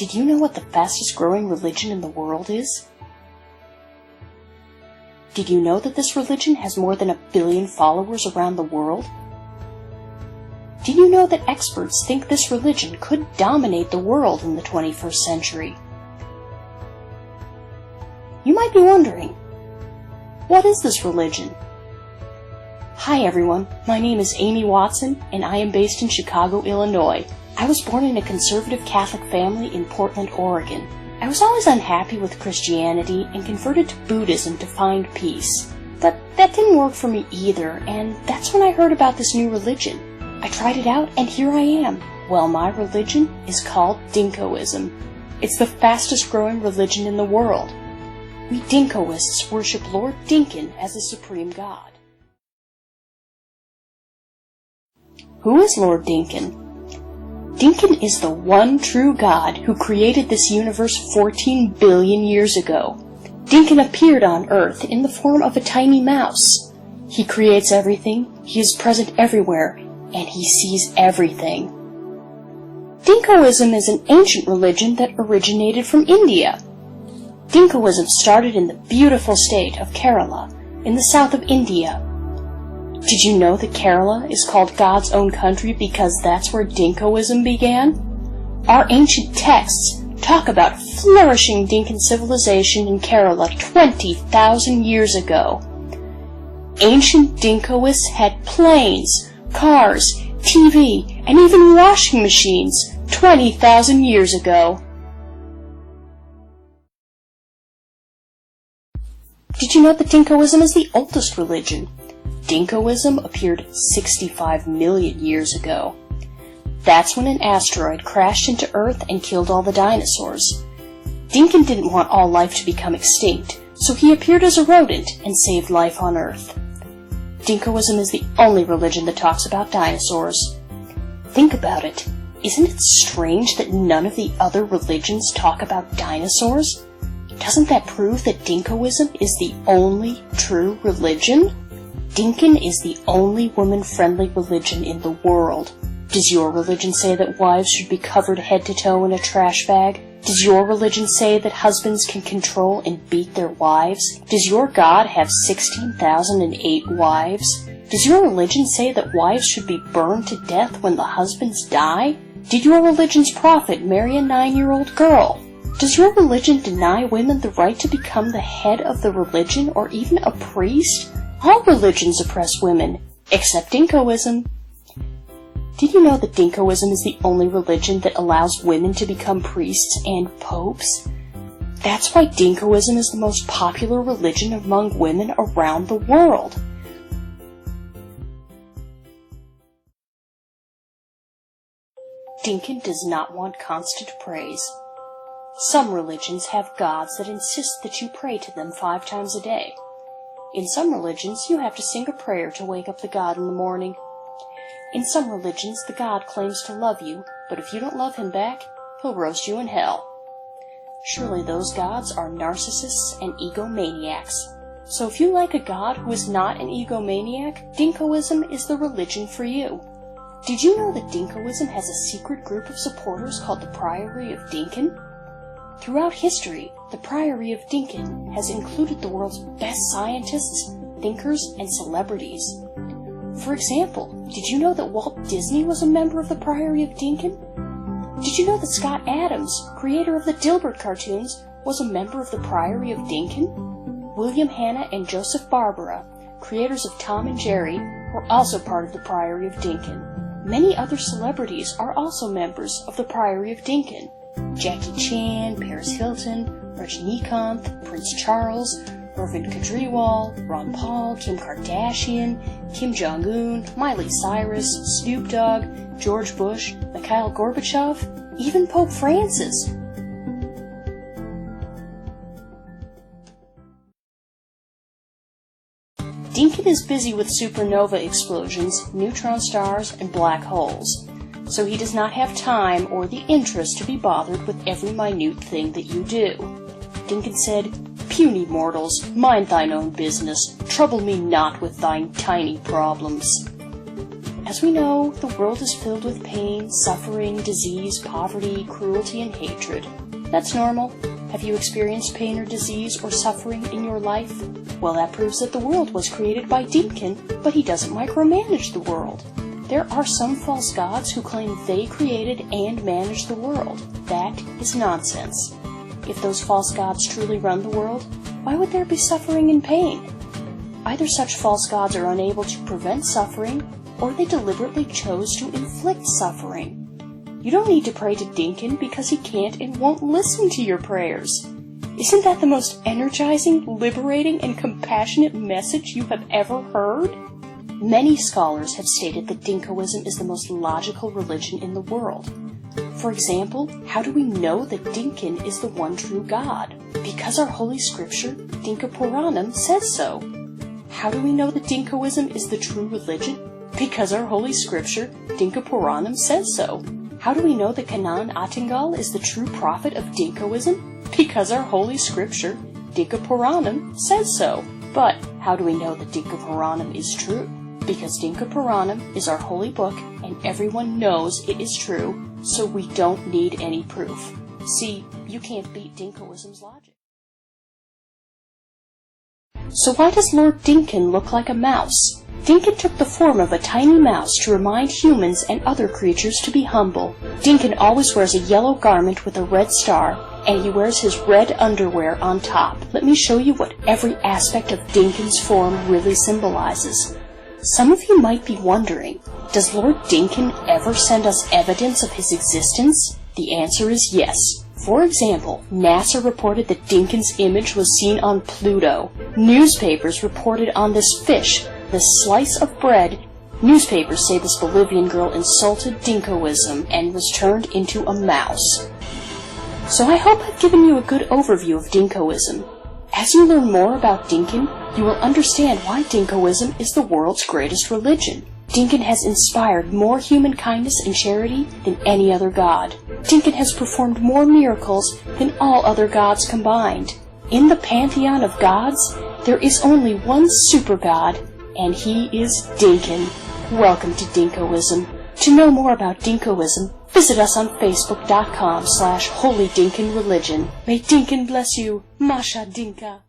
Did you know what the fastest growing religion in the world is? Did you know that this religion has more than 1 billion followers around the world? Did you know that experts think this religion could dominate the world in the 21st century? You might be wondering, what is this religion? Hi everyone, my name is Amy Watson, and I am based in Chicago, Illinois. I was born in a conservative Catholic family in Portland, Oregon. I was always unhappy with Christianity and converted to Buddhism to find peace. But that didn't work for me either, and that's when I heard about this new religion. I tried it out, and here I am. Well, my religion is called Dinkoism. It's the fastest growing religion in the world. We Dinkoists worship Lord Dinkan as the supreme god. Who is Lord Dinkan? Dinkan is the one true God who created this universe 14 billion years ago. Dinkan appeared on Earth in the form of a tiny mouse. He creates everything, he is present everywhere, and he sees everything. Dinkoism is an ancient religion that originated from India. Dinkoism started in the beautiful state of Kerala, in the south of India. Did you know that Kerala is called God's own country because that's where Dinkoism began? Our ancient texts talk about flourishing Dinkan civilization in Kerala 20,000 years ago. Ancient Dinkoists had planes, cars, TV, and even washing machines 20,000 years ago. Did you know that Dinkoism is the oldest religion? Dinkoism appeared 65 million years ago. That's when an asteroid crashed into Earth and killed all the dinosaurs. Dinkan didn't want all life to become extinct, so he appeared as a rodent and saved life on Earth. Dinkoism is the only religion that talks about dinosaurs. Think about it. Isn't it strange that none of the other religions talk about dinosaurs? Doesn't that prove that Dinkoism is the only true religion? Dinkan is the only woman-friendly religion in the world. Does your religion say that wives should be covered head to toe in a trash bag? Does your religion say that husbands can control and beat their wives? Does your God have 16,008 wives? Does your religion say that wives should be burned to death when the husbands die? Did your religion's prophet marry a 9-year-old girl? Does your religion deny women the right to become the head of the religion or even a priest? All religions oppress women, except Dinkoism. Did you know that Dinkoism is the only religion that allows women to become priests and popes? That's why Dinkoism is the most popular religion among women around the world. Dinkan does not want constant praise. Some religions have gods that insist that you pray to them 5 times a day. In some religions, you have to sing a prayer to wake up the god in the morning. In some religions, the god claims to love you, but if you don't love him back, he'll roast you in hell. Surely those gods are narcissists and egomaniacs. So if you like a god who is not an egomaniac, Dinkoism is the religion for you. Did you know that Dinkoism has a secret group of supporters called the Priory of Dinkan? Throughout history, the Priory of Dinkan has included the world's best scientists, thinkers, and celebrities. For example, did you know that Walt Disney was a member of the Priory of Dinkan? Did you know that Scott Adams, creator of the Dilbert cartoons, was a member of the Priory of Dinkan? William Hanna and Joseph Barbera, creators of Tom and Jerry, were also part of the Priory of Dinkan. Many other celebrities are also members of the Priory of Dinkan. Jackie Chan, Paris Hilton, Rajinikanth, Prince Charles, Irvin Kedriwal, Ron Paul, Kim Kardashian, Kim Jong-un, Miley Cyrus, Snoop Dogg, George Bush, Mikhail Gorbachev, even Pope Francis. Dinkan is busy with supernova explosions, neutron stars, and black holes, so he does not have time or the interest to be bothered with every minute thing that you do. Dinkan said, "Puny mortals, mind thine own business, trouble me not with thine tiny problems." As we know, the world is filled with pain, suffering, disease, poverty, cruelty, and hatred. That's normal. Have you experienced pain or disease or suffering in your life? Well, that proves that the world was created by Dinkan, but he doesn't micromanage the world. There are some false gods who claim they created and manage the world. That is nonsense. If those false gods truly run the world, why would there be suffering and pain? Either such false gods are unable to prevent suffering, or they deliberately chose to inflict suffering. You don't need to pray to Dinkan because he can't and won't listen to your prayers. Isn't that the most energizing, liberating, and compassionate message you have ever heard? Many scholars have stated that Dinkaism is the most logical religion in the world. For example, how do we know that Dinkan is the one true God? Because our holy scripture, Dinka Puranam, says so. How do we know that Dinkaism is the true religion? Because our holy scripture, Dinka Puranam, says so. How do we know that Kanan Attingal is the true prophet of Dinkaism? Because our holy scripture, Dinka Puranam, says so. But how do we know that Dinka Puranam is true? Because Dinka Puranam is our holy book and everyone knows it is true, so we don't need any proof. See, you can't beat Dinkaism's logic. So why does Lord Dinkan look like a mouse? Dinkan took the form of a tiny mouse to remind humans and other creatures to be humble. Dinkan always wears a yellow garment with a red star, and he wears his red underwear on top. Let me show you what every aspect of Dinkan's form really symbolizes. Some of you might be wondering, does Lord Dinkan ever send us evidence of his existence? The answer is yes. For example, NASA reported that Dinkan's image was seen on Pluto. Newspapers reported on this fish, this slice of bread. Newspapers say this Bolivian girl insulted Dinkaism and was turned into a mouse. So I hope I've given you a good overview of Dinkaism. As you learn more about Dinkan, you will understand why Dinkaism is the world's greatest religion. Dinkan has inspired more human kindness and charity than any other god. Dinkan has performed more miracles than all other gods combined. In the pantheon of gods, there is only one super god, and he is Dinkan. Welcome to Dinkaism. To know more about Dinkaism, visit us on Facebook.com/HolyDinkanReligion. May Dinkan bless you. Masha Dinka.